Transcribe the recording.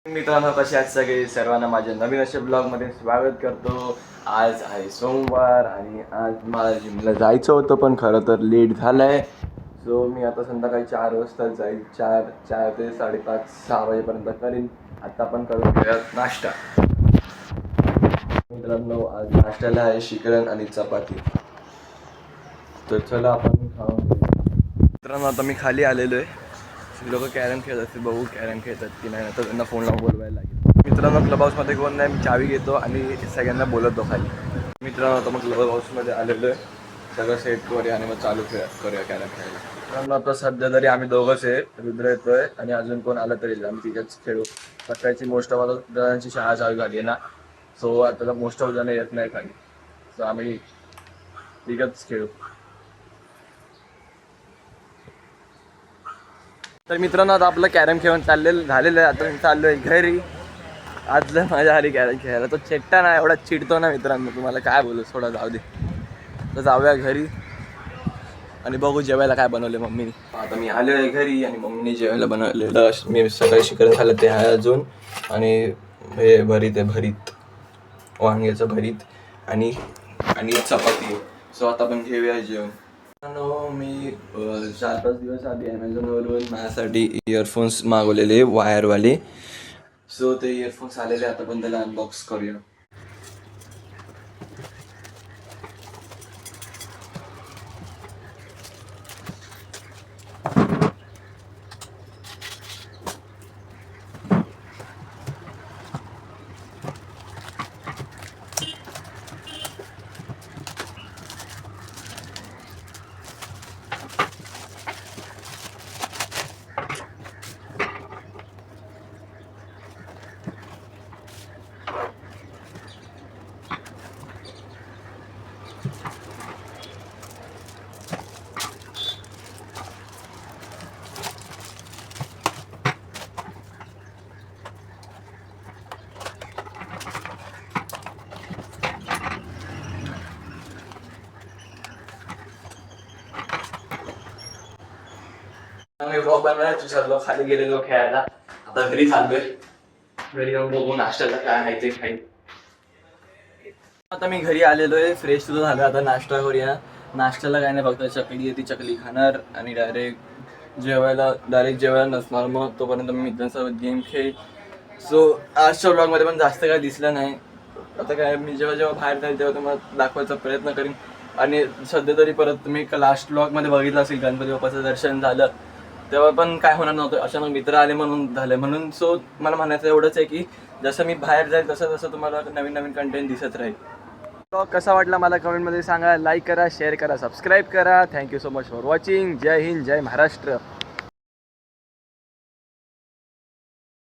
मित्रांनो, कसे आहेत सगळे? सर्वांना माझ्या नवीन अशा ब्लॉगमध्ये स्वागत करतो. आज आहे सोमवार आणि आज मला जिमला जायचं होतं, पण खरं तर लेट झालं आहे. सो मी आता संध्याकाळी 4 वाजता जाईल. 4 ते 5:30-6 वाजेपर्यंत करीन. आता पण करून घेऊयात नाश्ता. मित्रांनो, आज नाश्त्याला आहे शिकरण आणि चपाती. तर चला आपण खाऊन घेऊ. मित्रांनो, आता मी खाली आलेलो आहे. लोक कॅरम खेळत असतील, बघू कॅरम खेळतात की नाही, तर त्यांना फोन लावून बोलवायला लागेल. मित्रांनो, क्लब हाऊसमध्ये कोण नाही, मी चावी घेतो आणि सगळ्यांना बोलवतो खाली. मित्रांनो, आता मग क्लब हाऊसमध्ये आलेलो आहे. सगळं सेट करूया आणि मग चालू करूया कॅरम खेळायला. मित्रांनो, आता सध्या तरी आम्ही दोघंच आहे. रुद्र येतोय आणि अजून कोण आलं तरी आम्ही तिथेच खेळू. सकाळची मोस्ट ऑफ जणांची शाळा चालू झाली आहे ना, सो आता मोस्ट ऑफ जण येत नाही खाली, सो आम्ही तिघंच खेळू. तर मित्रांनो, आता आपलं कॅरम खेळून झालेलं आहे. आता मी चाललो आहे घरी. आज मजा आली कॅरम खेळायला. तो चेट्टा ना एवढा चिडतो ना मित्रांनो, तुम्हाला काय बोलू, थोडा जाऊ दे. तर जाऊया घरी आणि बघू जेवायला काय बनवले मम्मीने. आता मी आलो आहे घरी आणि मम्मीने जेवायला बनवलेलं. मी सकाळी शिकरण खाल्लं ते आहे अजून, आणि हे भरीत आहे, भरीत वांग्याचं भरीत आणि चपाती. सो आता पण घेऊया जेवण. मी 4-5 दिवस आधी ॲमेझॉनवरून माझ्यासाठी इयरफोन्स मागवलेले वायरवाले. सो ते इयरफोन्स आलेले, आता पण त्याला अनबॉक्स करूया. मी ब्लॉग बनवायला विचारलो, खाली गेलेलो खेळायला. आता घरी चाललोय. घरी जाऊन बघू नाश्त्याला काय आहे ते खाईल. आता मी घरी आलेलो आहे, फ्रेश सुद्धा झालं. आता नाश्ता करूया. नाश्त्याला काय नाही, फक्त चकली आहे, ती चकली खाणार आणि डायरेक्ट जेवायला नसणार. मग तोपर्यंत मी मित्रांसोबत गेम खेळ. सो आजच्या ब्लॉगमध्ये पण जास्त काय दिसलं नाही. आता काय, मी जेव्हा बाहेर जाईल तेव्हा तुम्हाला दाखवायचा प्रयत्न करीन. आणि सध्या तरी परत तुम्ही लास्ट ब्लॉगमध्ये बघितलं असेल, गणपती बाप्पाचं दर्शन झालं तेव्हा पण काय होणार नव्हतं, अचानक मित्र आले म्हणून झालं. म्हणून सो मला म्हणायचं एवढंच आहे की जसं मी बाहेर जाईल तसं तसं तुम्हाला नवीन कंटेंट दिसत राहील. ब्लॉग कसा वाटला मला कमेंटमध्ये सांगा. लाईक करा, शेअर करा, सबस्क्राईब करा. Thank you so much for watching. जय हिंद, जय महाराष्ट्र.